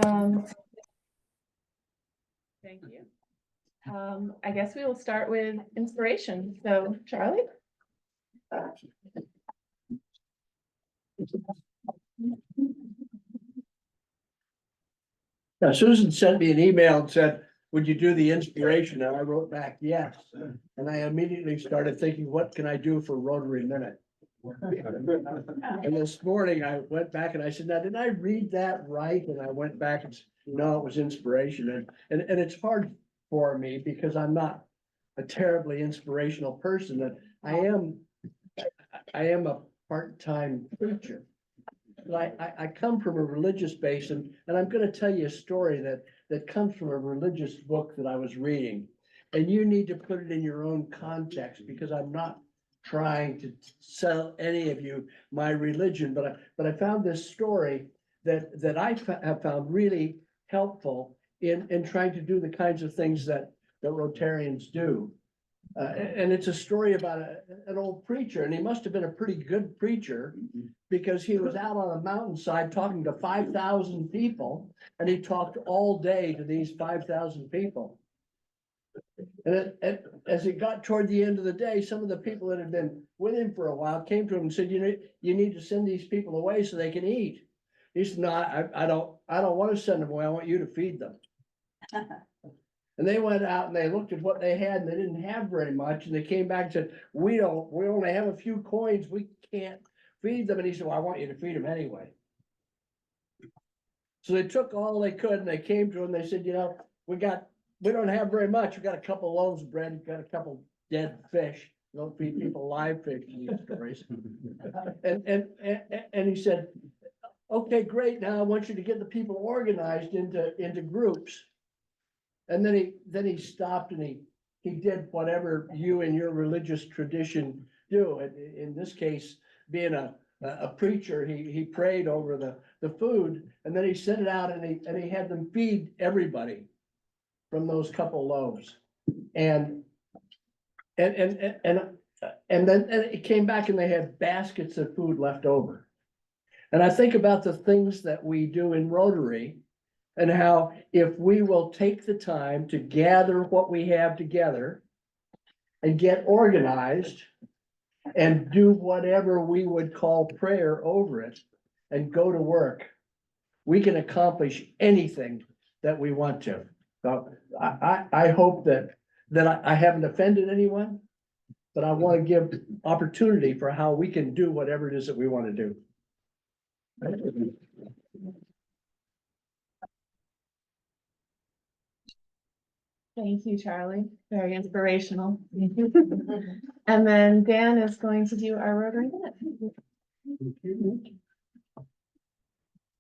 Um, Thank you. I guess we will start with inspiration. So, Charlie? Now, Susan sent me an email and said, would you do the inspiration? And I wrote back, yes. And I immediately started thinking, what can I do for Rotary Minute? And this morning I went back and I said, now, did I read that right? And I went back and said, no, it was inspiration. And it's hard for me because I'm not a terribly inspirational person. And I am a part-time preacher. I come from a religious base, and I'm gonna tell you a story that comes from a religious book that I was reading. And you need to put it in your own context, because I'm not trying to sell any of you my religion, but I found this story that I have found really helpful in trying to do the kinds of things that Rotarians do. And it's a story about an old preacher, and he must have been a pretty good preacher, because he was out on a mountainside talking to 5,000 people, and he talked all day to these 5,000 people. And as it got toward the end of the day, some of the people that had been with him for a while came to him and said, you need to send these people away so they can eat. He said, no, I don't want to send them away. I want you to feed them. And they went out and they looked at what they had, and they didn't have very much. And they came back and said, we only have a few coins. We can't feed them. And he said, well, I want you to feed them anyway. So they took all they could, and they came to him. They said, we don't have very much. We got a couple of loaves of bread. We've got a couple dead fish. We don't feed people live fish in these stories. And he said, okay, great. Now I want you to get the people organized into groups. And then he stopped, and he did whatever you and your religious tradition do. In this case, being a preacher, he prayed over the food, and then he sent it out, and he had them feed everybody from those couple loaves. And then it came back, and they had baskets of food left over. And I think about the things that we do in Rotary, and how if we will take the time to gather what we have together and get organized and do whatever we would call prayer over it and go to work, we can accomplish anything that we want to. So I hope that I haven't offended anyone, but I want to give opportunity for how we can do whatever it is that we want to do. Thank you, Charlie. Very inspirational. And then Dan is going to do our Rotary Minute.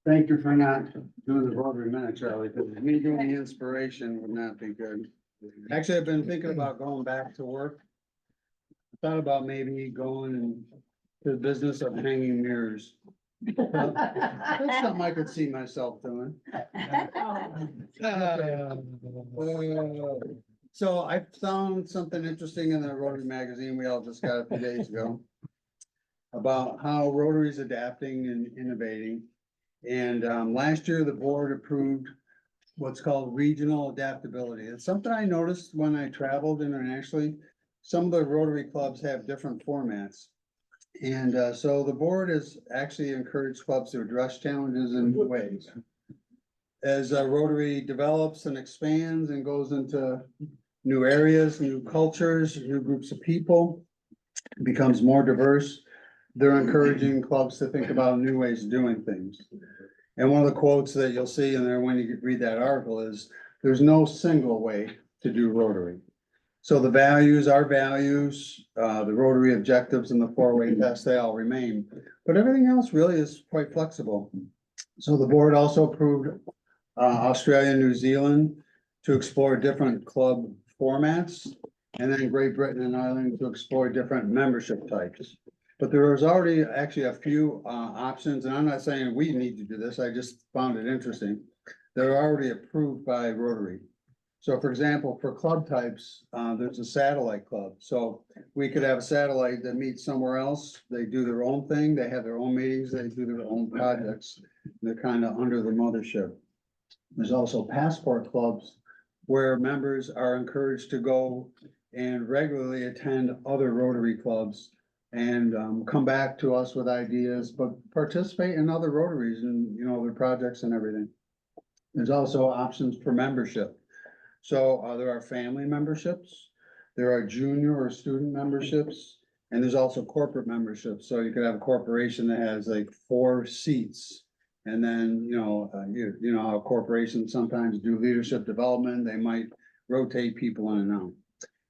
Thank you for not doing the Rotary Minute, Charlie, because me doing the inspiration would not be good. Actually, I've been thinking about going back to work. I thought about maybe going to the business of hanging mirrors. That's something I could see myself doing. So I found something interesting in the Rotary magazine we all just got a few days ago about how Rotary is adapting and innovating. And last year, the board approved what's called regional adaptability. It's something I noticed when I traveled internationally. Some of the Rotary clubs have different formats. And so the board has actually encouraged clubs to address challenges in new ways. As Rotary develops and expands and goes into new areas, new cultures, new groups of people, becomes more diverse, they're encouraging clubs to think about new ways of doing things. And one of the quotes that you'll see in there when you read that article is, there's no single way to do Rotary. So the values, our values, the Rotary objectives and the four-way test, they all remain. But everything else really is quite flexible. So the board also approved Australia and New Zealand to explore different club formats, and then Great Britain and Ireland to explore different membership types. But there was already actually a few options, and I'm not saying we need to do this, I just found it interesting. They're already approved by Rotary. So for example, for club types, there's a satellite club. So we could have a satellite that meets somewhere else. They do their own thing. They have their own meetings. They do their own projects. They're kind of under the mothership. There's also passport clubs where members are encouraged to go and regularly attend other Rotary clubs and come back to us with ideas, but participate in other Rotaries and, you know, their projects and everything. There's also options for membership. So there are family memberships, there are junior or student memberships, and there's also corporate memberships. So you could have a corporation that has like 4 seats. And then, you know how corporations sometimes do leadership development, they might rotate people in and out.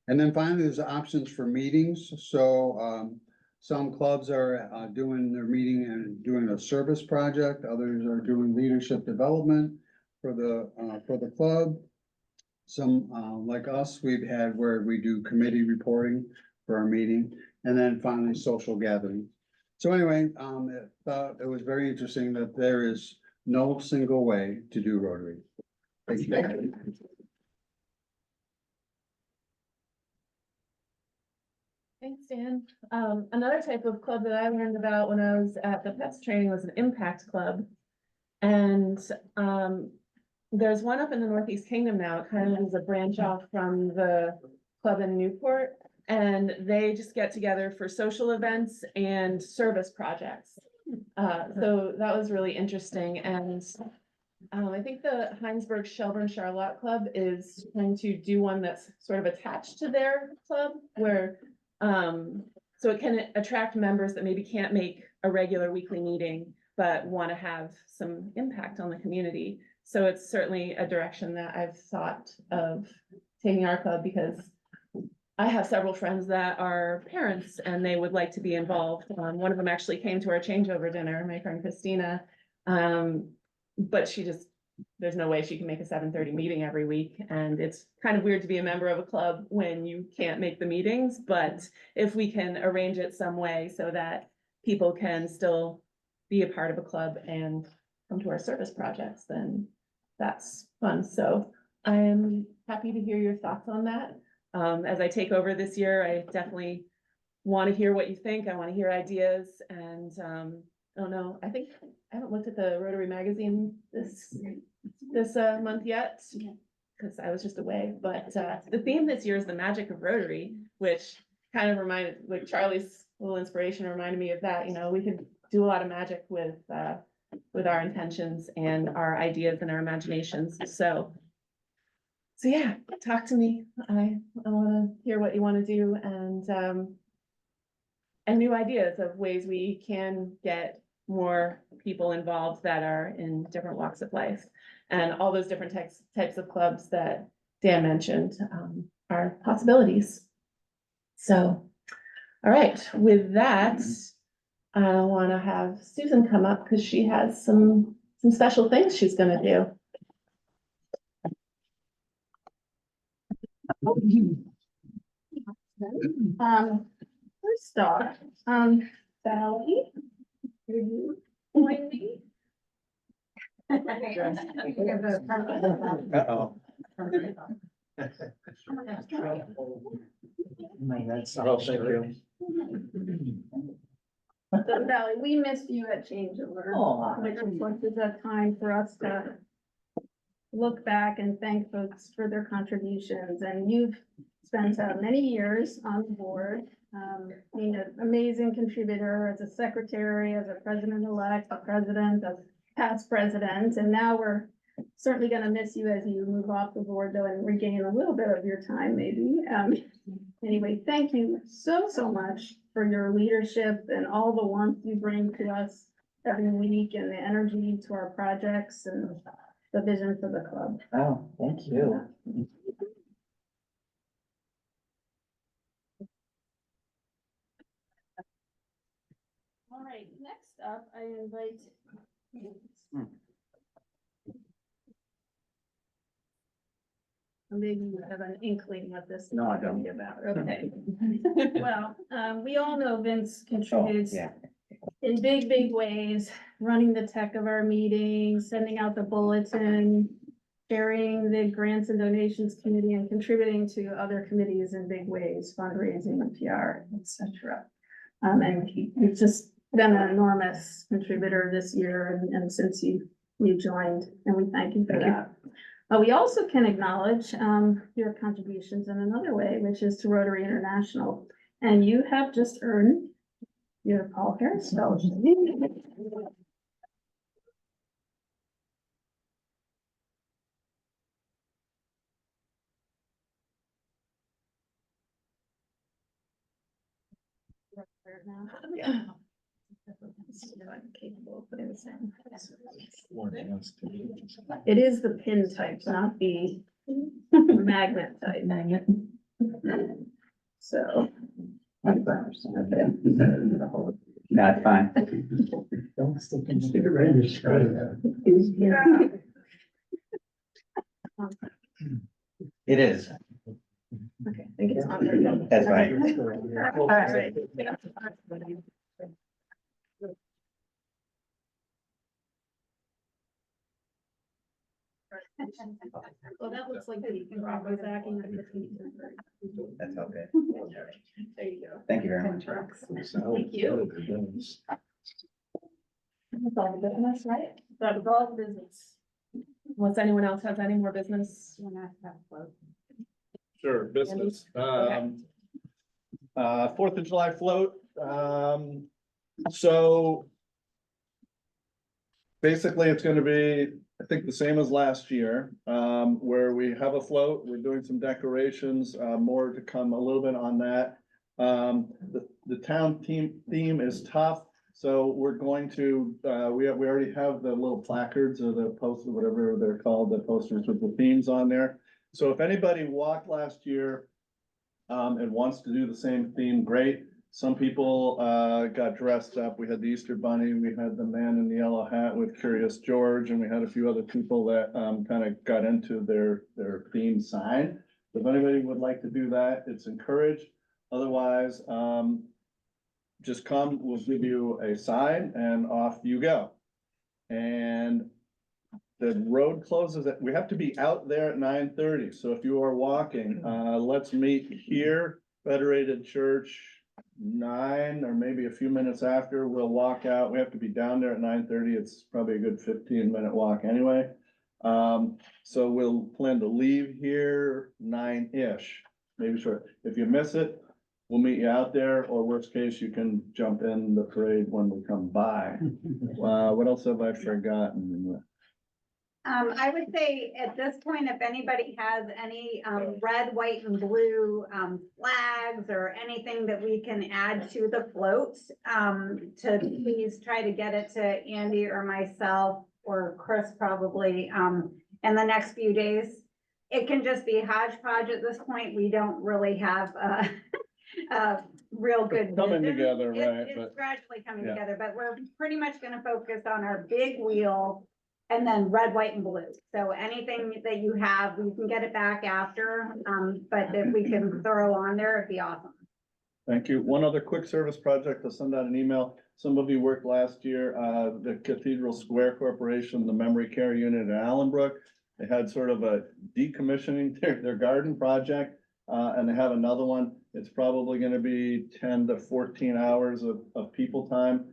And then finally, there's options for meetings. So some clubs are doing their meeting and doing a service project, others are doing leadership development for the club. Some like us, we've had where we do committee reporting for our meeting, and then finally social gatherings. So anyway, it was very interesting that there is no single way to do Rotary. Thank you. Thanks, Dan. Another type of club that I learned about when I was at the PEPS training was an impact club. And there's one up in the Northeast Kingdom now. It kind of is a branch off from the club in Newport. And they just get together for social events and service projects. So that was really interesting. And I think the Heinsberg Shelburne Charlotte Club is trying to do one that's sort of attached to their club where so it can attract members that maybe can't make a regular weekly meeting, but want to have some impact on the community. So it's certainly a direction that I've thought of taking our club, because I have several friends that are parents and they would like to be involved. One of them actually came to our changeover dinner, my friend Christina. But there's no way she can make a 7:30 meeting every week. And it's kind of weird to be a member of a club when you can't make the meetings. But if we can arrange it some way so that people can still be a part of a club and come to our service projects, then that's fun. So I am happy to hear your thoughts on that. As I take over this year, I definitely want to hear what you think. I want to hear ideas, and I don't know. I think I haven't looked at the Rotary magazine this month yet, because I was just away. But the theme this year is the magic of Rotary, which kind of reminded, like Charlie's little inspiration reminded me of that. You know, we could do a lot of magic with our intentions and our ideas and our imaginations. So yeah, talk to me. I want to hear what you want to do, and new ideas of ways we can get more people involved that are in different walks of life. And all those different types of clubs that Dan mentioned are possibilities. So, all right, with that, I want to have Susan come up because she has some special things she's going to do. First off, Sally, are you join me? Uh-oh. Oh, thank you. So Sally, we missed you at Changeover, which is a time for us to look back and thank folks for their contributions. And you've spent many years on the board, being an amazing contributor as a secretary, as a president-elect, a president, as past president. And now we're certainly going to miss you as you move off the board, though, and regain a little bit of your time, maybe. Anyway, thank you so much for your leadership and all the warmth you bring to us every week, and the energy to our projects and the vision for the club. Oh, thank you. All right, next up, I invite. Maybe you have an inkling what this is No, I gonna don't. be about. Okay. Well, we all know Vince contributes Yeah. in big ways, running the tech of our meetings, sending out the bulletin, chairing the grants and donations committee, and contributing to other committees in big ways, fundraising, PR, etc. And he's just been an enormous contributor this year and since he you joined, and we thank you for that. We also can acknowledge your contributions in another way, which is to Rotary International. And you have just earned your Paul Harris Fellowship. It is the pin type, not the magnet type. Magnet. So. That's fine. It is. Okay, I think it's on there. That's fine. All right. Well, that looks like the Rob was acting like the feet. That's okay. There you go. Thank you very much. Thank you. That's all the business, right? That was all the business. Unless anyone else has any more business. Sure, business. Okay. 4th of July float. So basically, it's gonna be, I think, the same as last year, where we have a float, we're doing some decorations, more to come a little bit on that. The town theme is tough, so we're going to, we already have the little placards or the posters, whatever they're called, the posters with the themes on there. So if anybody walked last year, and wants to do the same theme, great. Some people, got dressed up. We had the Easter Bunny, we had the man in the yellow hat with Curious George, and we had a few other people that, kind of got into their theme sign. If anybody would like to do that, it's encouraged. Otherwise, just come, we'll give you a sign and off you go. And the road closes we have to be out there at 9:30. So if you are walking, let's meet here, Federated Church, 9 or maybe a few minutes after. We'll walk out. We have to be down there at 9:30. It's probably a good 15-minute walk anyway. So we'll plan to leave here 9-ish, maybe short. If you miss it, we'll meet you out there, or worst case, you can jump in the parade when we come by. What else have I forgotten? I would say at this point, if anybody has any, red, white and blue, flags or anything that we can add to the float, to please try to get it to Andy or myself or Chris probably, in the next few days. It can just be hodgepodge at this point. We don't really have a real good Coming vision. together, right, It's but gradually coming yeah. together, but we're pretty much gonna focus on our big wheel and then red, white and blue. So anything that you have, we can get it back after, but if we can throw on there, it'd be awesome. Thank you. One other quick service project, I'll send out an email. Some of you worked last year, the Cathedral Square Corporation, the memory care unit at Allenbrook. They had sort of a decommissioning their garden project, and they have another one. It's probably gonna be 10 to 14 hours of people time.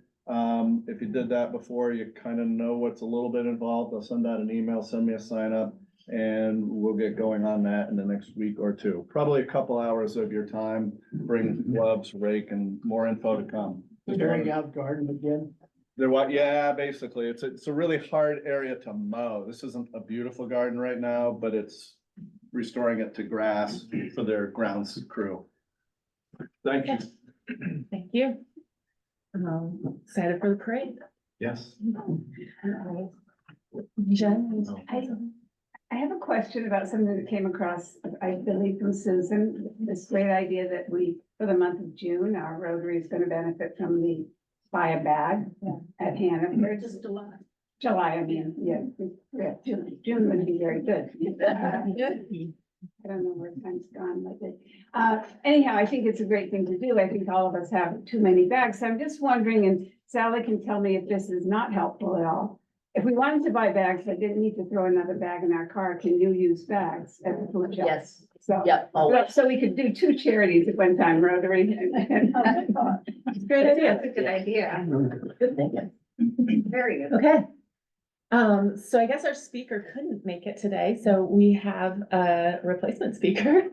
If you did that before, you kind of know what's a little bit involved. I'll send out an email, send me a sign up, and we'll get going on that in the next week or two. Probably a couple hours of your time, bring gloves, rake, and more info to come. Tearing out garden again. There what? Yeah, basically, it's a really hard area to mow. This isn't a beautiful garden right now, but it's restoring it to grass for their grounds crew. Thank you. Thank you. Excited for the parade. Yes. Jen? I have a question about something that came across, I believe from Susan, this great idea that we, for the month of June, our Rotary is gonna benefit from the buy a bag at Hanover. Just July. July, I mean, yeah, June would be very good. I don't know where time's gone lately. Anyhow, I think it's a great thing to do. I think all of us have too many bags. So I'm just wondering, and Sally can tell me if this is not helpful at all. If we wanted to buy bags, but didn't need to throw another bag in our car, can you use bags at the food shelf? Yes, So, yep, always. so we could do 2 charities at one time, Rotary. Great idea. That's a good idea. Good thinking. Very good. Okay. So I guess our speaker couldn't make it today, so we have a replacement speaker.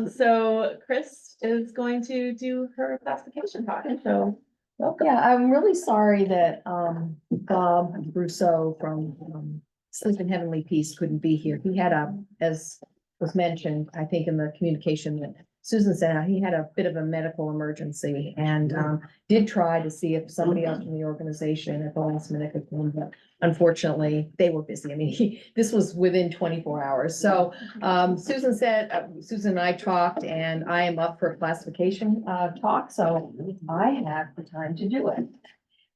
So Chris is going to do her classification talk, so welcome. Yeah, I'm really sorry that Bob Rousseau from Sleep in Heavenly Peace couldn't be here. He had as was mentioned, I think in the communication that Susan sent out, he had a bit of a medical emergency and did try to see if somebody else from the organization at the last minute could come, but unfortunately, they were busy. I mean, this was within 24 hours. So Susan said, Susan and I talked, and I am up for a classification talk, so I have the time to do it.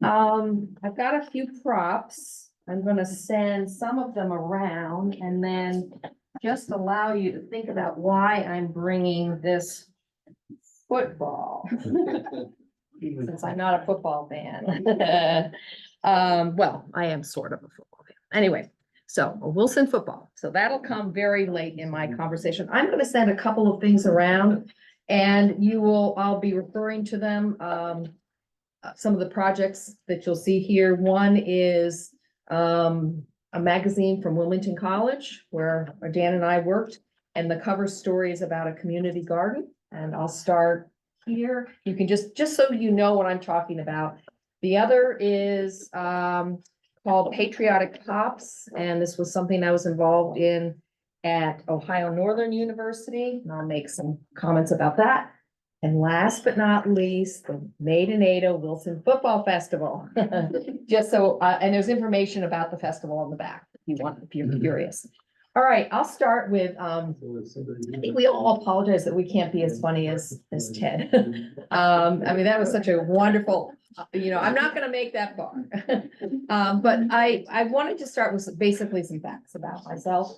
I've got a few props. I'm gonna send some of them around and then just allow you to think about why I'm bringing this football. Since I'm not a football fan. Well, I am sort of a football fan. Anyway, so Wilson football. So that'll come very late in my conversation. I'm gonna send a couple of things around and I'll be referring to them. Some of the projects that you'll see here. One is a magazine from Wilmington College where Dan and I worked, and the cover story is about a community garden. And I'll start here. You can just so you know what I'm talking about. The other is called Patriotic Pops, and this was something I was involved in at Ohio Northern University, and I'll make some comments about that. And last but not least, the Made in Ada Wilson Football Festival. Just so, and there's information about the festival on the back if you're curious. All right, I'll start with, I think we all apologize that we can't be as funny as Ted. I mean, that was such a wonderful, I'm not gonna make that far. But I wanted to start with basically some facts about myself.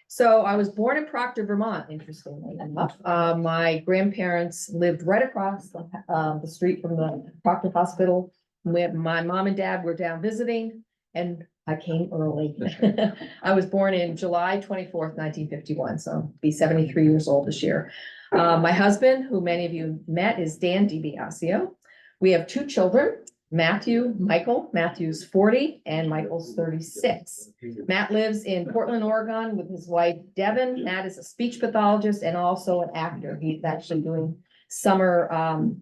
So I was born in Proctor, Vermont, interestingly enough. My grandparents lived right across the street from the Proctor Hospital. My mom and dad were down visiting, and I came early. I was born in July 24th, 1951, so I'll be 73 years old this year. My husband, who many of you met, is Dan DiBiasio. We have two children, Michael. Matthew's 40 and Michael's 36. Matt lives in Portland, Oregon with his wife, Devin. Matt is a speech pathologist and also an actor. He's actually doing summer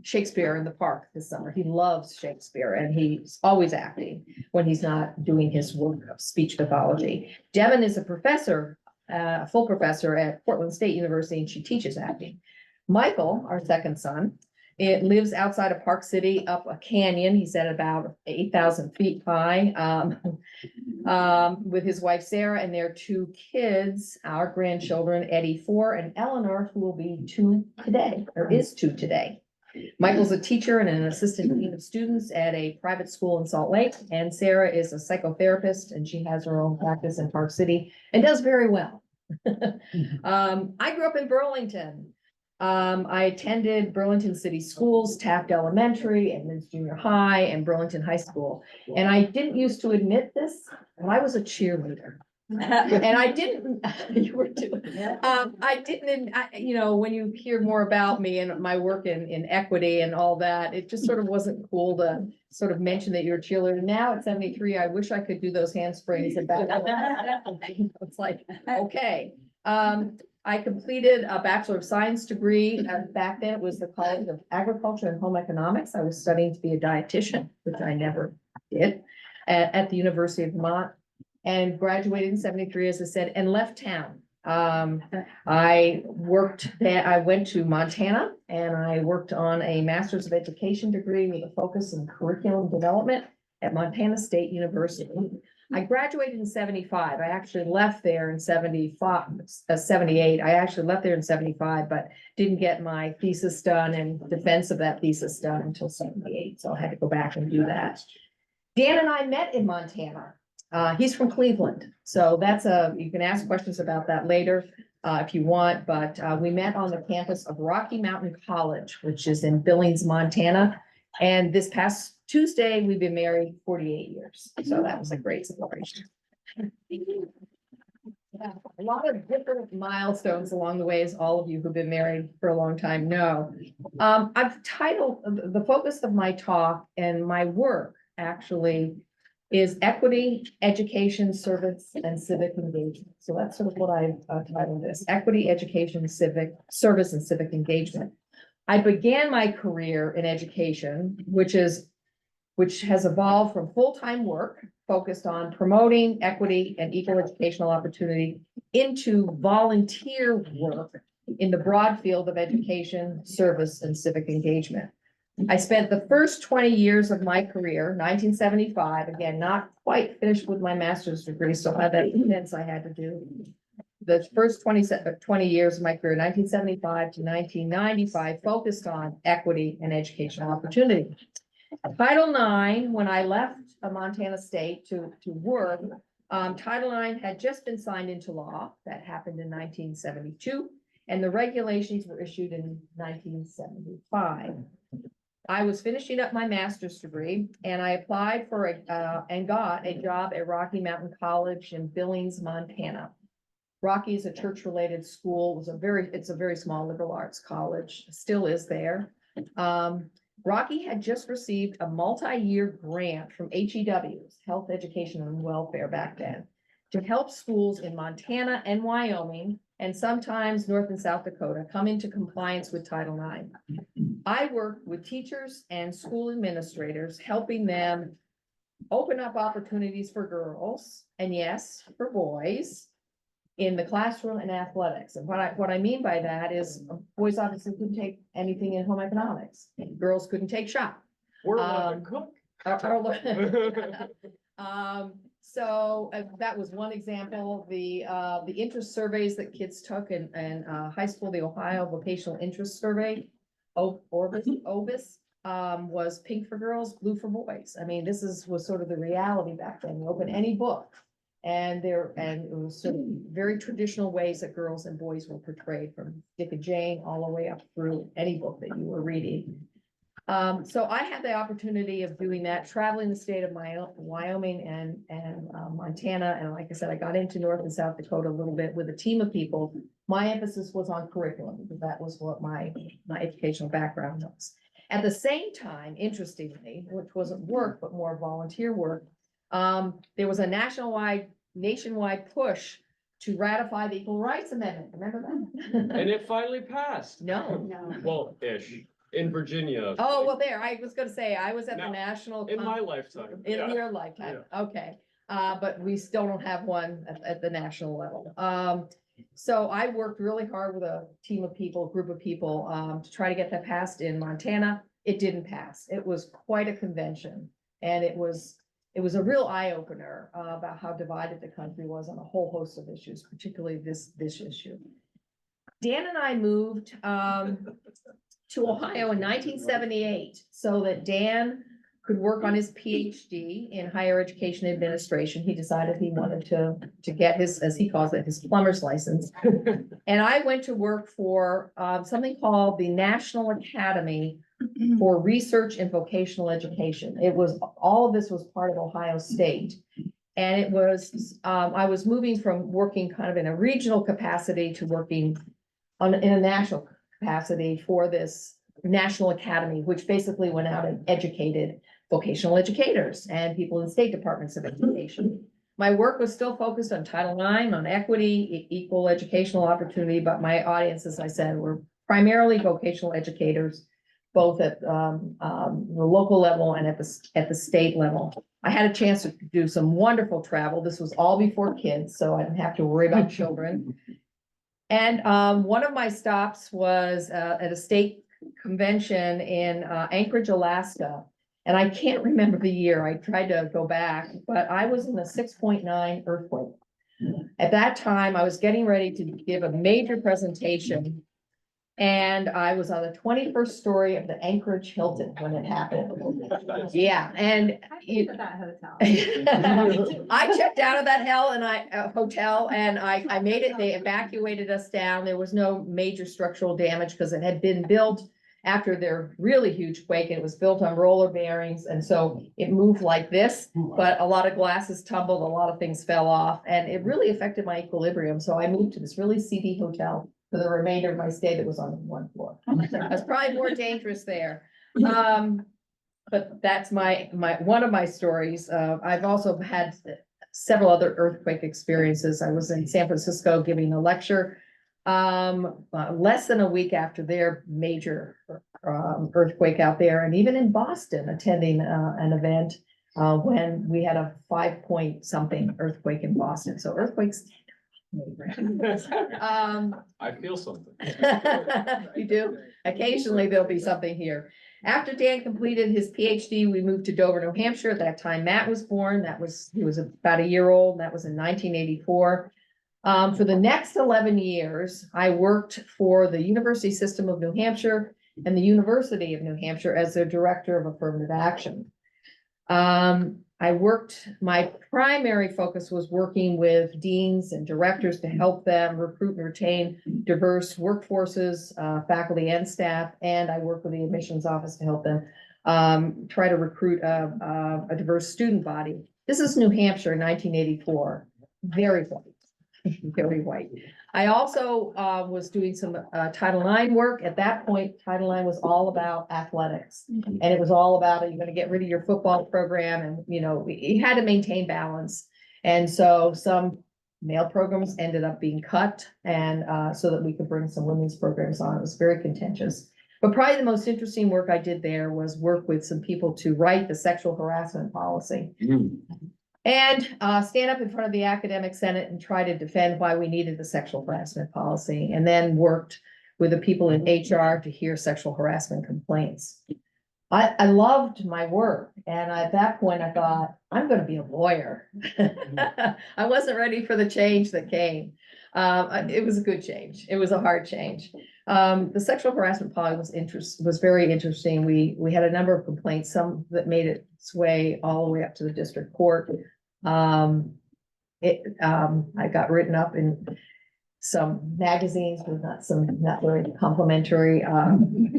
Shakespeare in the park this summer. He loves Shakespeare and he's always acting when he's not doing his work of speech pathology. Devin is a professor, a full professor at Portland State University, and she teaches acting. Michael, our second son, it lives outside of Park City up a canyon. He's at about 8,000 feet high with his wife, Sarah, and their two kids, our grandchildren, Eddie 4 and Eleanor, who will be 2 today, or is 2 today. Michael's a teacher and an assistant dean of students at a private school in Salt Lake. And Sarah is a psychotherapist and she has her own practice in Park City and does very well. I grew up in Burlington. I attended Burlington City Schools, Taft Elementary, and Junior High, and Burlington High School. And I didn't used to admit this, but I was a cheerleader. And I didn't, you were too. I didn't, when you hear more about me and my work in equity and all that, it just sort of wasn't cool to sort of mention that you're a cheerleader. Now at 73, I wish I could do those handsprings and back. It's like, okay. I completed a Bachelor of Science degree. Back then it was the College of Agriculture and Home Economics. I was studying to be a dietitian, which I never did, at the University of Vermont, and graduated in 73, as I said, and left town. I went to Montana and I worked on a Master's of Education degree with a focus in curriculum development at Montana State University. I graduated in 75. I actually left there in 78. I actually left there in 75, but didn't get my thesis done and defense of that thesis done until 78. So I had to go back and do that. Dan and I met in Montana. He's from Cleveland. So you can ask questions about that later if you want, but we met on the campus of Rocky Mountain College, which is in Billings, Montana. And this past Tuesday, we've been married 48 years. So that was a great celebration. A lot of different milestones along the way, as all of you who've been married for a long time know. I've titled the focus of my talk and my work actually is equity, education, service, and civic engagement. So that's sort of what I've titled this, equity, education, civic, service, and civic engagement. I began my career in education, which has evolved from full-time work focused on promoting equity and equal educational opportunity into volunteer work in the broad field of education, service, and civic engagement. I spent the first 20 years of my career, 1975, again, not quite finished with my master's degree, still had that intense I had to do. The first 20 years of my career, 1975 to 1995, focused on equity and educational opportunity. Title IX, when I left Montana State to work, Title IX had just been signed into law. That happened in 1972, and the regulations were issued in 1975. I was finishing up my master's degree, and I applied for and got a job at Rocky Mountain College in Billings, Montana. Rocky is a church-related school. It's a very small liberal arts college, still is there. Rocky had just received a multi-year grant from HEW's, Health, Education, and Welfare back then, to help schools in Montana and Wyoming, and sometimes North and South Dakota, come into compliance with Title IX. I worked with teachers and school administrators, helping them open up opportunities for girls, and yes, for boys, in the classroom and athletics. And what I mean by that is boys obviously couldn't take anything in home economics. Girls couldn't take shop. Or want to cook. So that was one example. The interest surveys that kids took in high school, the Ohio Vocational Interest Survey, OVIS, was pink for girls, blue for boys. I mean, was sort of the reality back then. You open any book, and it was sort of very traditional ways that girls and boys were portrayed, from Dick and Jane all the way up through any book that you were reading. So I had the opportunity of doing that, traveling the state of Wyoming and Montana. And like I said, I got into North and South Dakota a little bit with a team of people. My emphasis was on curriculum, because that was what my educational background was. At the same time, interestingly, which wasn't work, but more volunteer work, there was a nationwide push to ratify the Equal Rights Amendment. Remember that? And it finally passed. No. Well, ish, in Virginia. Oh, well, there, I was gonna say, I was at the No, national. In my lifetime. In yeah. your lifetime, okay. But we still don't have one at the national level. So I worked really hard with a group of people, to try to get that passed in Montana. It didn't pass. It was quite a convention. And it was a real eye opener about how divided the country was on a whole host of issues, particularly this issue. Dan and I moved to Ohio in 1978 so that Dan could work on his PhD in higher education administration. He decided he wanted to get his, as he calls it, his plumber's license. And I went to work for something called the National Academy for Research in Vocational Education. All of this was part of Ohio State. And it was, I was moving from working kind of in a regional capacity to working in a national capacity for this National Academy, which basically went out and educated vocational educators and people in state departments of education. My work was still focused on Title IX, on equity, equal educational opportunity, but my audience, as I said, were primarily vocational educators, both at the local level and at the state level. I had a chance to do some wonderful travel. This was all before kids, so I didn't have to worry about children. And one of my stops was at a state convention in Anchorage, Alaska. And I can't remember the year. I tried to go back, but I was in a 6.9 earthquake. At that time, I was getting ready to give a major presentation. And I was on the 21st story of the Anchorage Hilton when it happened. Yeah, and That hotel. I checked out of that hotel and I made it. They evacuated us down. There was no major structural damage because it had been built after their really huge quake. It was built on roller bearings, and so it moved like this, but a lot of glasses tumbled, a lot of things fell off, and it really affected my equilibrium. So I moved to this really seedy hotel for the remainder of my stay that was on one floor. That's probably more dangerous there. but that's one of my stories. I've also had several other earthquake experiences. I was in San Francisco giving a lecture. Less than a week after their major earthquake out there, and even in Boston attending an event when we had a 5 point something earthquake in Boston. So earthquakes. I feel something. You do? Occasionally there'll be something here. After Dan completed his PhD, we moved to Dover, New Hampshire. At that time, Matt was born. He was about a year old. That was in 1984. For the next 11 years, I worked for the University System of New Hampshire and the University of New Hampshire as their director of affirmative action. My primary focus was working with deans and directors to help them recruit and retain diverse workforces, faculty and staff, and I worked with the admissions office to help them try to recruit a diverse student body. This is New Hampshire in 1984, very white. Very white. I also was doing some Title IX work. At that point, Title IX was all about athletics. And it was all about, are you going to get rid of your football program? And, you had to maintain balance. And so some male programs ended up being cut and so that we could bring some women's programs on. It was very contentious. But probably the most interesting work I did there was work with some people to write the sexual harassment policy. And stand up in front of the academic senate and try to defend why we needed the sexual harassment policy, and then worked with the people in HR to hear sexual harassment complaints. I loved my work, and at that point I thought, I'm going to be a lawyer. I wasn't ready for the change that came. It was a good change. It was a hard change. The sexual harassment policy was very interesting. We had a number of complaints, some that made its way all the way up to the district court. I got written up in some magazines with not very complimentary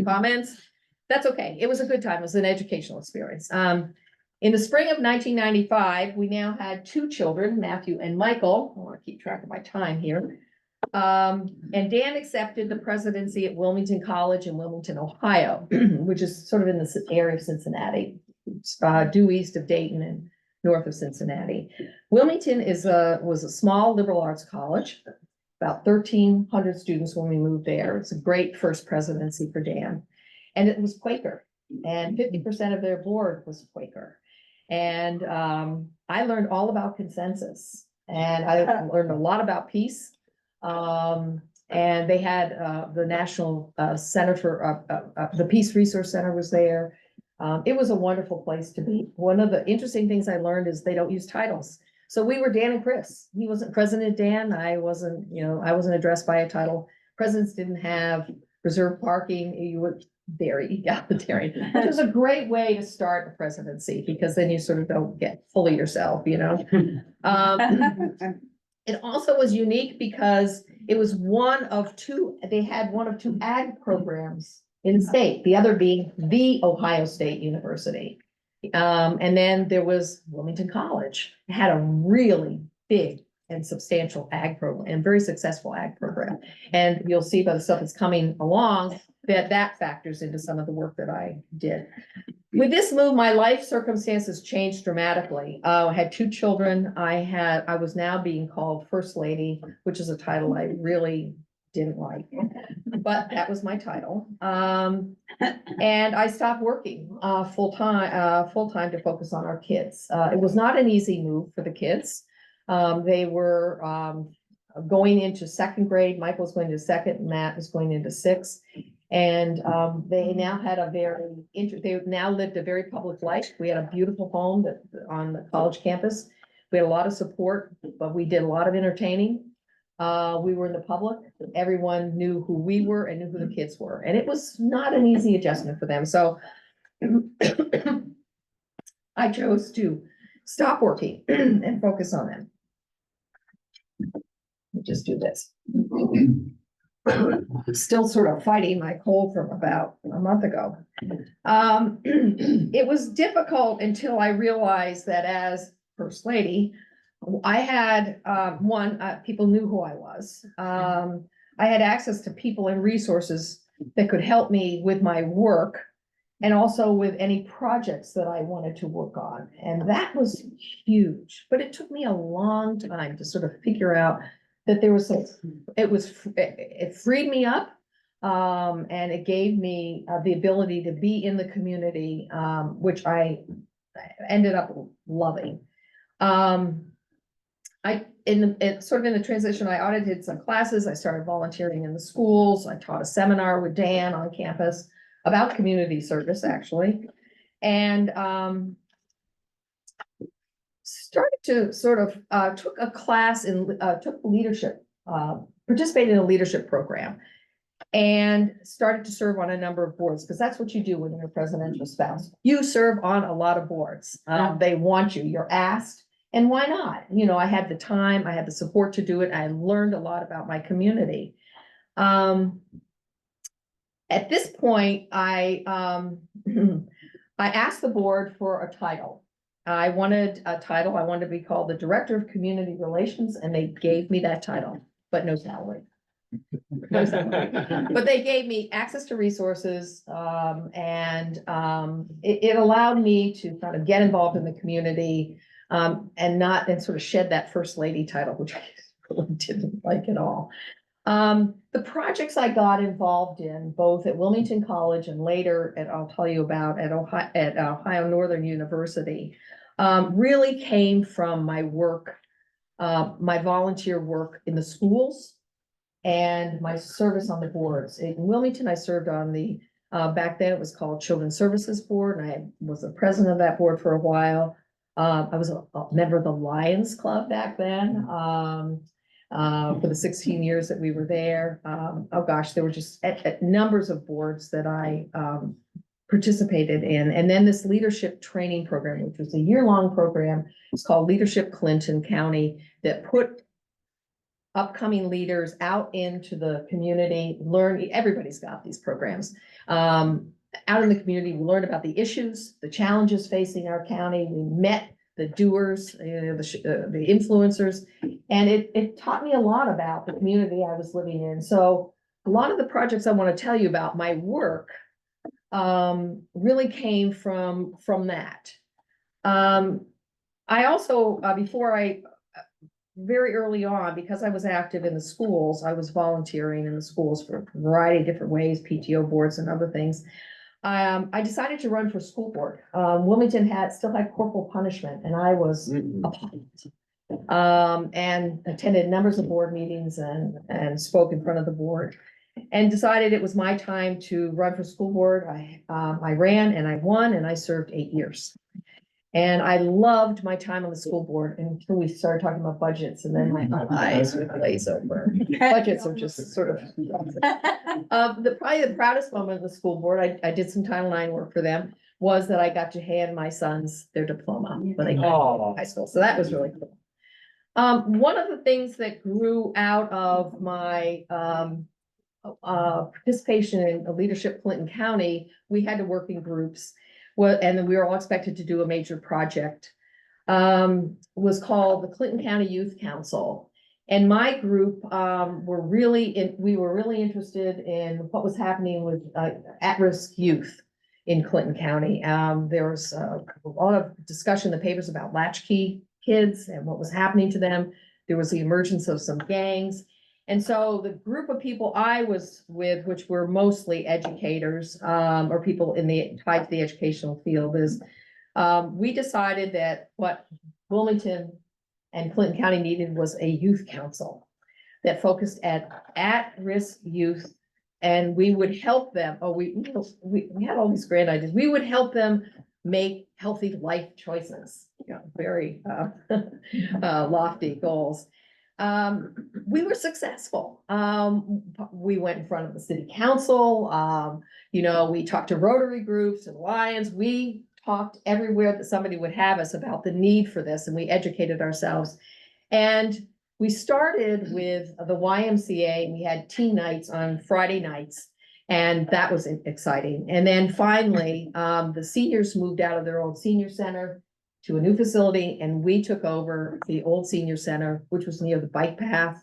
comments. That's okay. It was a good time. It was an educational experience. In the spring of 1995, we now had 2 children, Matthew and Michael. I want to keep track of my time here. And Dan accepted the presidency at Wilmington College in Wilmington, Ohio, which is sort of in the area of Cincinnati, due east of Dayton and north of Cincinnati. Wilmington was a small liberal arts college, about 1,300 students when we moved there. It's a great first presidency for Dan. And it was Quaker, and 50% of their board was Quaker. And I learned all about consensus, and I learned a lot about peace. And they had the National Center for the Peace Resource Center was there. It was a wonderful place to be. One of the interesting things I learned is they don't use titles. So we were Dan and Chris. He wasn't President Dan. I wasn't addressed by a title. Presidents didn't have reserved parking. You were very egalitarian, which is a great way to start a presidency, because then you sort of don't get fully yourself, It also was unique because it was they had one of 2 ag programs in the state, the other being the Ohio State University. And then there was Wilmington College. It had a really big and substantial ag program, and very successful ag program. And you'll see by the stuff that's coming along that factors into some of the work that I did. With this move, my life circumstances changed dramatically. I had 2 children. I was now being called First Lady, which is a title I really didn't like, but that was my title. And I stopped working full-time to focus on our kids. It was not an easy move for the kids. They were going into 2nd grade. Michael was going to 2nd, Matt was going into 6th. And they now had they now lived a very public life. We had a beautiful home on the college campus. We had a lot of support, but we did a lot of entertaining. We were in the public. Everyone knew who we were and knew who the kids were. And it was not an easy adjustment for them. So I chose to stop working and focus on them. Let me just do this. I'm still sort of fighting my cold from about a month ago. It was difficult until I realized that as First Lady, I had people knew who I was. I had access to people and resources that could help me with my work and also with any projects that I wanted to work on. And that was huge, but it took me a long time to sort of figure out that there was it freed me up. And it gave me the ability to be in the community, which I ended up loving. Sort of in the transition, I audited some classes, I started volunteering in the schools, I taught a seminar with Dan on campus about community service, actually. And started to sort of took a class in took leadership, participated in a leadership program. And started to serve on a number of boards, because that's what you do when you're a presidential spouse. You serve on a lot of boards. They want you, you're asked, and why not? You know, I had the time, I had the support to do it. I learned a lot about my community. At this point, I asked the board for a title. I wanted a title. I wanted to be called the Director of Community Relations, and they gave me that title, but no salary. But they gave me access to resources, and it allowed me to kind of get involved in the community, and sort of shed that first lady title, which I really didn't like at all. The projects I got involved in, both at Wilmington College and later I'll tell you about at Ohio Northern University, really came from my work, my volunteer work in the schools, and my service on the boards. In Wilmington, I served on the, back then it was called Children's Services Board, and I was the president of that board for a while. I was a member of the Lions Club back then, for the 16 years that we were there. Oh gosh, there were just numbers of boards that I participated in. And then this leadership training program, which was a year-long program, it's called Leadership Clinton County, that put upcoming leaders out into the community, everybody's got these programs. Out in the community, we learned about the issues, the challenges facing our county. We met the doers, the influencers, and it taught me a lot about the community I was living in. So a lot of the projects I want to tell you about, my work, really came from that. I also, very early on, because I was active in the schools, I was volunteering in the schools for a variety of different ways, PTO boards and other things. I decided to run for school board. Wilmington still had corporal punishment, and I was appalled. And attended numbers of board meetings and spoke in front of the board, and decided it was my time to run for school board. I ran and I won, and I served 8 years. And I loved my time on the school board until we started talking about budgets, and then my eyes would glaze over. Budgets are just sort of. Probably the proudest moment of the school board, I did some Title IX work for them, was that I got to hand my sons their diploma when they got to high school. So that was really cool. One of the things that grew out of my participation in Leadership Clinton County, we had to work in groups. And then we were all expected to do a major project, was called the Clinton County Youth Council. And my group, we were really interested in what was happening with at-risk youth in Clinton County. There was a lot of discussion in the papers about latchkey kids and what was happening to them. There was the emergence of some gangs. And so the group of people I was with, which were mostly educators, or people tied to the educational field, we decided that what Wilmington and Clinton County needed was a youth council that focused at-risk youth, and we would help them. We had all these grand ideas. We would help them make healthy life choices. Very lofty goals. We were successful. We went in front of the city council. We talked to Rotary groups and Lions. We talked everywhere that somebody would have us about the need for this, and we educated ourselves. And we started with the YMCA, and we had teen nights on Friday nights, and that was exciting. And then finally, the seniors moved out of their old senior center to a new facility, and we took over the old senior center, which was near the bike path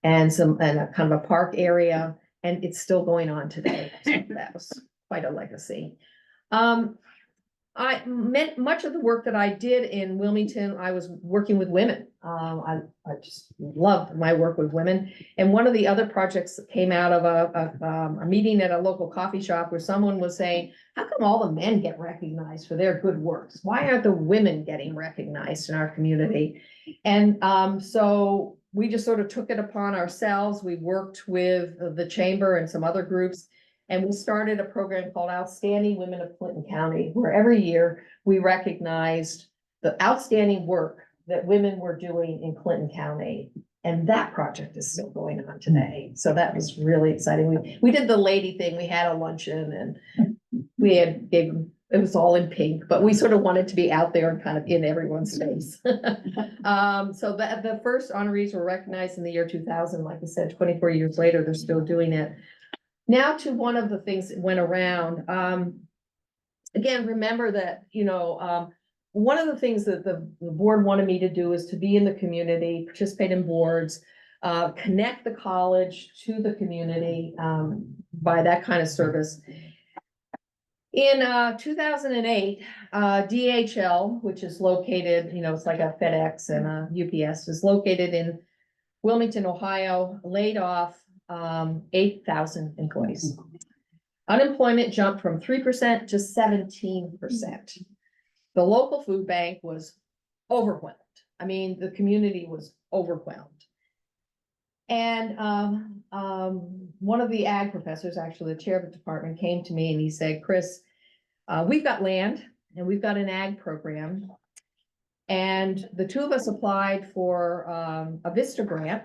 and a kind of a park area, and it's still going on today. So that was quite a legacy. I meant much of the work that I did in Wilmington, I was working with women. I just loved my work with women. And one of the other projects that came out of a meeting at a local coffee shop where someone was saying, how come all the men get recognized for their good works? Why aren't the women getting recognized in our community? And so we just sort of took it upon ourselves. We worked with the chamber and some other groups. And we started a program called Outstanding Women of Clinton County, where every year we recognized the outstanding work that women were doing in Clinton County. And that project is still going on today. So that was really exciting. We did the lady thing. We had a luncheon and we had it was all in pink, but we sort of wanted to be out there and kind of in everyone's face. So that the first honorees were recognized in the year 2000. Like I said, 24 years later, they're still doing it. Now to one of the things that went around, again, remember that, one of the things that the board wanted me to do is to be in the community, participate in boards, connect the college to the community, by that kind of service. In 2008, DHL, which is located, it's like a FedEx and a UPS, is located in Wilmington, Ohio, laid off 8,000 employees. Unemployment jumped from 3% to 17%. The local food bank was overwhelmed. I mean, the community was overwhelmed. And one of the ag professors, actually the chair of the department, came to me and he said, Chris, we've got land and we've got an ag program. And the two of us applied for a Vista grant.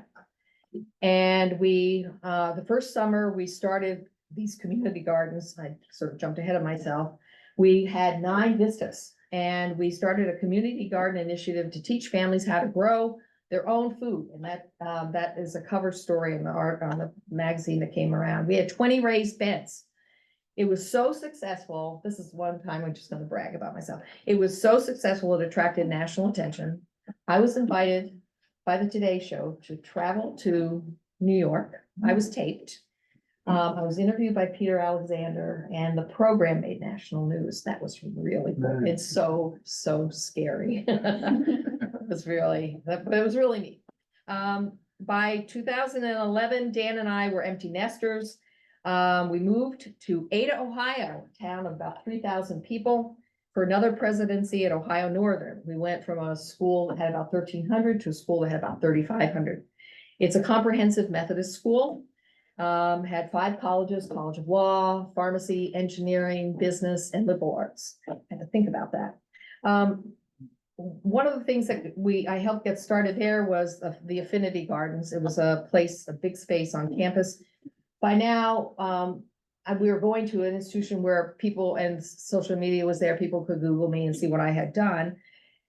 And we, the first summer we started these community gardens. I sort of jumped ahead of myself. We had 9 vistas and we started a community garden initiative to teach families how to grow their own food. And that is a cover story in the on the magazine that came around. We had 20 raised beds. It was so successful. This is one time I'm just going to brag about myself. It was so successful, it attracted national attention. I was invited by the Today Show to travel to New York. I was taped. I was interviewed by Peter Alexander and the program made national news. That was really cool. It's so scary. It was really neat. By 2011, Dan and I were empty nesters. We moved to Ada, Ohio, a town of about 3,000 people. For another presidency at Ohio Northern. We went from a school that had about 1,300 to a school that had about 3,500. It's a comprehensive Methodist school, had 5 colleges, College of Law, Pharmacy, Engineering, Business, and Liberal Arts. I had to think about that. One of the things that I helped get started there was the Affinity Gardens. It was a big space on campus. By now, we were going to an institution where people and social media was there. People could Google me and see what I had done.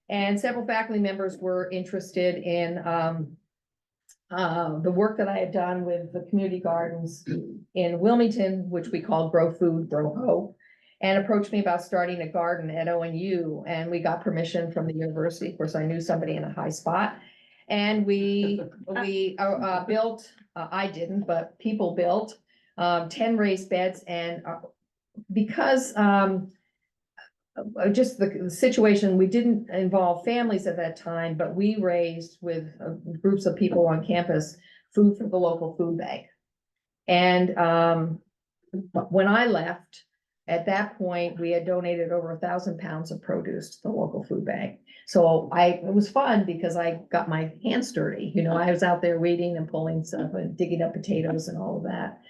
And several faculty members were interested in the work that I had done with the community gardens in Wilmington, which we call Grow Food, Grow Hope, and approached me about starting a garden at ONU. And we got permission from the university. Of course, I knew somebody in a high spot. And we built, I didn't, but people built 10 raised beds. And because just the situation, we didn't involve families at that time, but we raised with groups of people on campus food for the local food bank. And when I left, at that point, we had donated over 1,000 pounds of produce to the local food bank. So it was fun because I got my hands dirty. I was out there weeding and pulling stuff and digging up potatoes and all of that.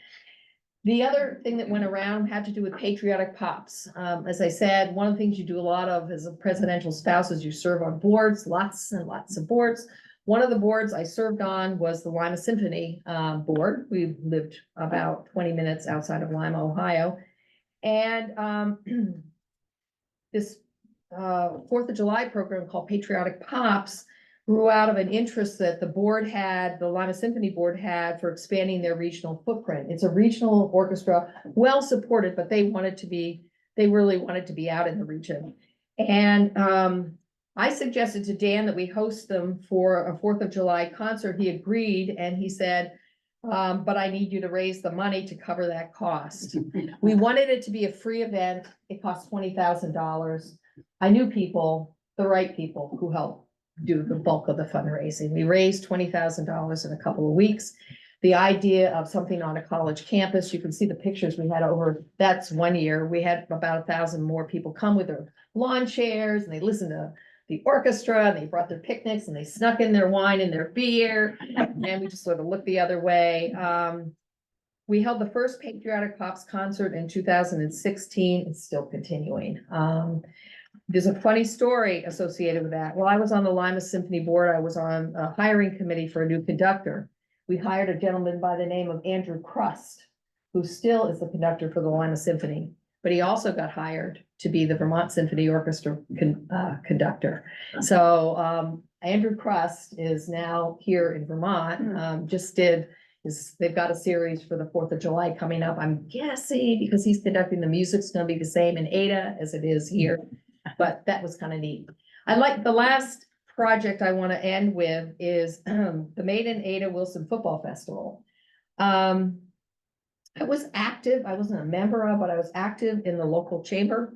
The other thing that went around had to do with patriotic pops. As I said, one of the things you do a lot of as a presidential spouse is you serve on boards, lots and lots of boards. One of the boards I served on was the Lima Symphony board. We lived about 20 minutes outside of Lima, Ohio. And this 4th of July program called Patriotic Pops grew out of an interest that the Lima Symphony Board had for expanding their regional footprint. It's a regional orchestra, well supported, but they really wanted to be out in the region. And I suggested to Dan that we host them for a 4th of July concert. He agreed, and he said, But I need you to raise the money to cover that cost. We wanted it to be a free event. It cost $20,000. I knew people, the right people who helped do the bulk of the fundraising. We raised $20,000 in a couple of weeks. The idea of something on a college campus, you can see the pictures we had over, that's 1 year. We had about 1,000 more people come with their lawn chairs and they listened to the orchestra and they brought their picnics and they snuck in their wine and their beer. And we just sort of looked the other way. We held the first Patriotic Pops concert in 2016. It's still continuing. There's a funny story associated with that. While I was on the Lima Symphony Board, I was on a hiring committee for a new conductor. We hired a gentleman by the name of Andrew Crust, who still is the conductor for the Lima Symphony, but he also got hired to be the Vermont Symphony Orchestra conductor. So Andrew Crust is now here in Vermont, they've got a series for the 4th of July coming up. I'm guessing because he's conducting, the music's gonna be the same in Ada as it is here, but that was kind of neat. I like the last project I want to end with is the Made in Ada Wilson Football Festival. I was active, I wasn't a member of, but I was active in the local chamber.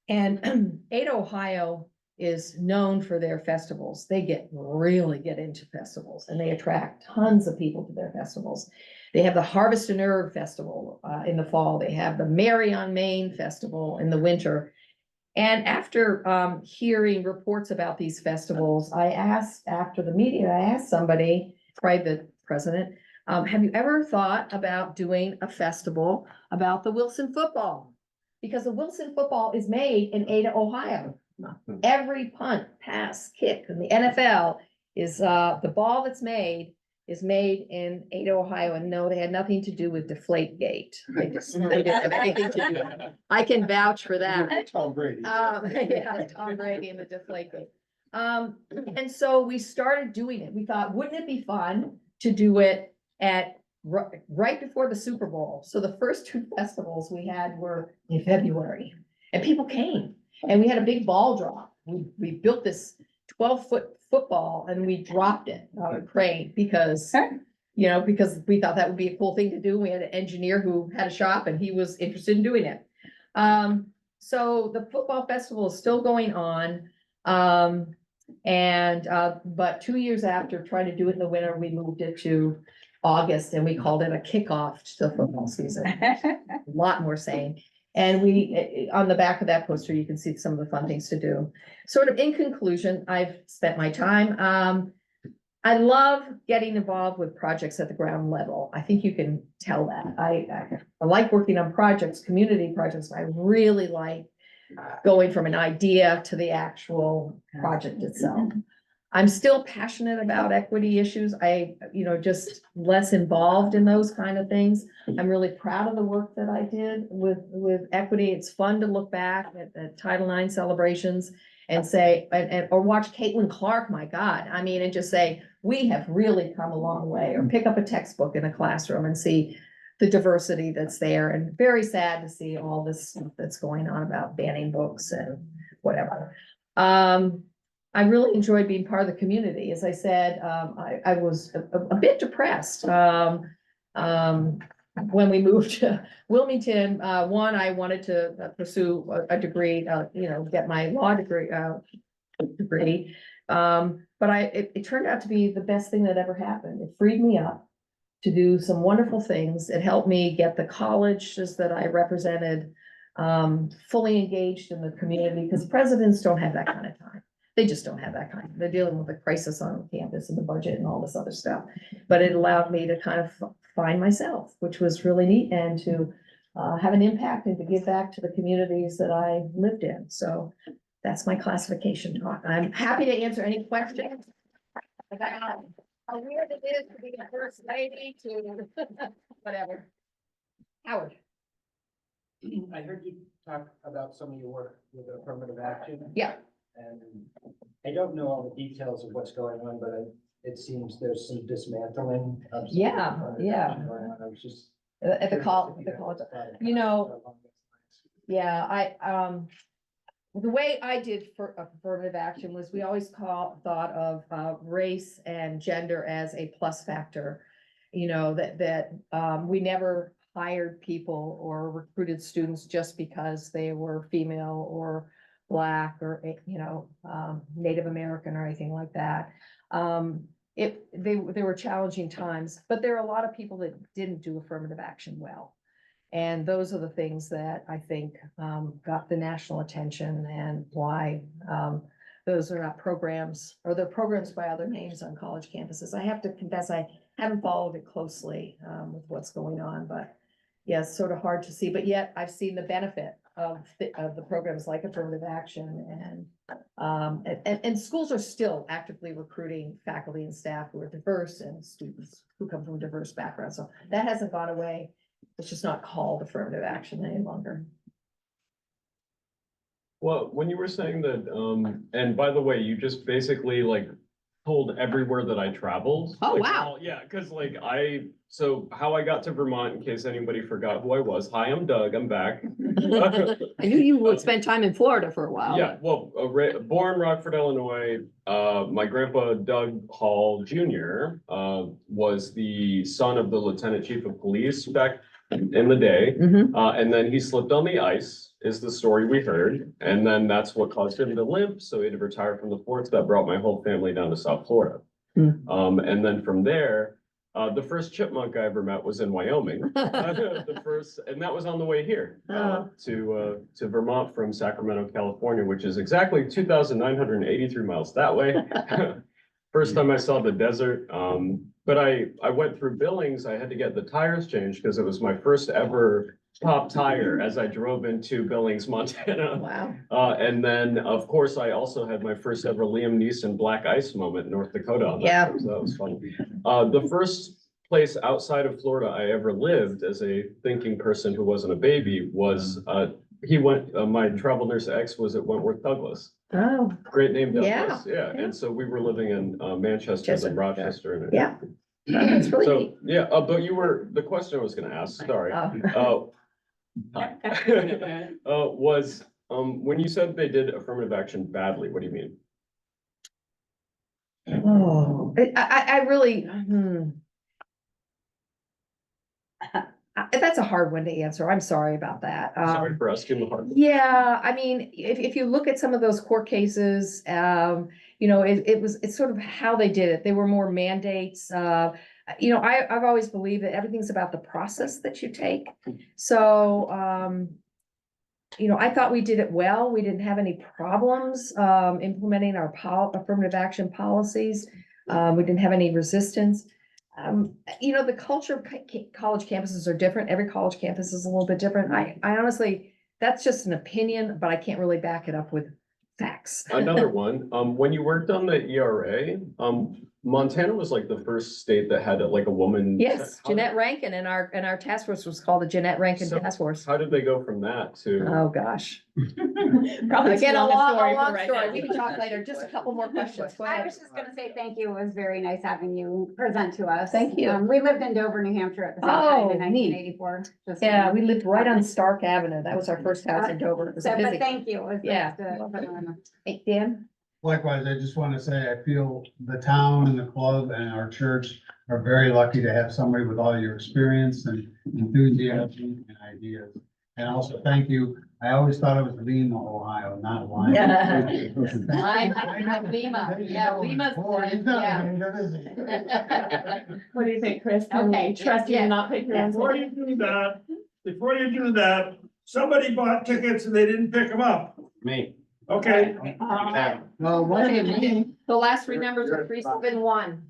And Ada, Ohio is known for their festivals. They really get into festivals and they attract tons of people to their festivals. They have the Harvest and Herb Festival in the fall. They have the Mary on Main Festival in the winter. And after hearing reports about these festivals, I asked after the meeting, I asked somebody, probably the president, have you ever thought about doing a festival about the Wilson football? Because the Wilson football is made in Ada, Ohio. Every punt, pass, kick in the NFL is the ball that's made is made in Ada, Ohio. And no, they had nothing to do with Deflategate. They didn't have anything to do with it. I can vouch for that. Tom Brady. Yeah, Tom Brady and the Deflategate. And so we started doing it. We thought, wouldn't it be fun to do it at right before the Super Bowl? So the first 2 festivals we had were in February and people came and we had a big ball drop. We built this 12-foot football and we dropped it on a crane because, because we thought that would be a cool thing to do. We had an engineer who had a shop and he was interested in doing it. So the football festival is still going on. But 2 years after trying to do it in the winter, we moved it to August and we called it a kickoff to the football season. A lot more sane. And on the back of that poster, you can see some of the fun things to do. Sort of in conclusion, I've spent my time. I love getting involved with projects at the ground level. I think you can tell that. I like working on projects, community projects. I really like going from an idea to the actual project itself. I'm still passionate about equity issues. Just less involved in those kind of things. I'm really proud of the work that I did with equity. It's fun to look back at Title IX celebrations and say, or watch Caitlin Clark, my God. And just say, we have really come a long way, or pick up a textbook in a classroom and see the diversity that's there. And very sad to see all this stuff that's going on about banning books and whatever. I really enjoyed being part of the community. As I said, I was a bit depressed when we moved to Wilmington. I wanted to pursue a degree, get my law degree. But it turned out to be the best thing that ever happened. It freed me up to do some wonderful things. It helped me get the colleges that I represented fully engaged in the community, because presidents don't have that kind of time. They just don't have that kind. They're dealing with a crisis on campus and the budget and all this other stuff. But it allowed me to kind of find myself, which was really neat, and to have an impact and to give back to the communities that I lived in. So that's my classification talk. I'm happy to answer any questions about how weird it is to be a first lady to whatever. Howard. I heard you talk about some of your work with affirmative action. Yeah. And I don't know all the details of what's going on, but it seems there's some dismantling of. Yeah. I was just. At the college, the way I did for affirmative action was we always thought of race and gender as a plus factor. we never hired people or recruited students just because they were female or Black or, Native American or anything like that. They were challenging times, but there are a lot of people that didn't do affirmative action well. And those are the things that I think got the national attention and why those are not programs, or they're programs by other names on college campuses. I have to confess, I haven't followed it closely with what's going on, but yeah, it's sort of hard to see, but yet I've seen the benefit of the programs like affirmative action, and schools are still actively recruiting faculty and staff who are diverse and students who come from diverse backgrounds. So that hasn't gone away. It's just not called affirmative action any longer. Well, when you were saying that, and by the way, you just basically like told everywhere that I traveled. Oh, Like, wow. Yeah, because like so how I got to Vermont, in case anybody forgot who I was. Hi, I'm Doug, I'm back. I knew you would spend time in Florida for a while. Yeah, well, born Rockford, Illinois. My grandpa Doug Hall Jr. Was the son of the Lieutenant Chief of Police back in the day. Mhm. And then he slipped on the ice, is the story we heard. And then that's what caused him to limp. So he had to retire from the force. That brought my whole family down to South Florida. And then from there, the first chipmunk I ever met was in Wyoming. The first, and that was on the way here to Vermont from Sacramento, California, which is exactly 2,983 miles that way. First time I saw the desert. But I went through Billings. I had to get the tires changed because it was my first ever pop tire as I drove into Billings, Montana. Wow. And then, of course, I also had my first ever Liam Neeson black ice moment in North Dakota. On that Yeah. trip, so that was fun. The first place outside of Florida I ever lived as a thinking person who wasn't a baby was, my travel nurse ex was at Wentworth Douglas. Oh, Great name, Yeah, Douglas. Yeah, yeah. and so we were living in Manchester Chester, and Rochester. And yeah. That's really So, neat. yeah, but the question I was gonna ask, sorry. Oh. Was, when you said they did affirmative action badly, what do you mean? Oh, I really, that's a hard one to answer. I'm sorry about that. Sorry for asking the hard. Yeah, I mean, if you look at some of those court cases, it's sort of how they did it. They were more mandates. I've always believed that everything's about the process that you take. So, I thought we did it well. We didn't have any problems implementing our affirmative action policies. We didn't have any resistance. The culture of college campuses are different. Every college campus is a little bit different. I honestly, that's just an opinion, but I can't really back it up with facts. Another one, when you worked on the ERA, Montana was like the first state that had like a woman. Yes, Jeanette Rankin, and our task force was called the Jeanette Rankin So Task Force. How did they go from that to? Oh, gosh. Probably Again, a too long for story. now. We can talk later. Just a couple more questions. Go I ahead. was just gonna say thank you. It was very nice having you present to us. Thank you. We lived in Dover, New Hampshire at the same Oh, time in neat. 1984. Yeah, we lived right on Stark Avenue. That was our first house in Dover. It was So, but busy. thank you. It was Yeah. nice Hey, Dan? Likewise, I just want to say, I feel the town and the club and our church are very lucky to have somebody with all your experience and enthusiasm and ideas. And also, thank you. I always thought it was Lima, Ohio, not Lima. Lima. Yeah, Lima's. What do you think, Chris? Okay, Trust you yes, to not pick your own. Before you do that, somebody bought tickets and they didn't pick them up. Me. Okay. Well, what do you mean? The last three numbers are 371.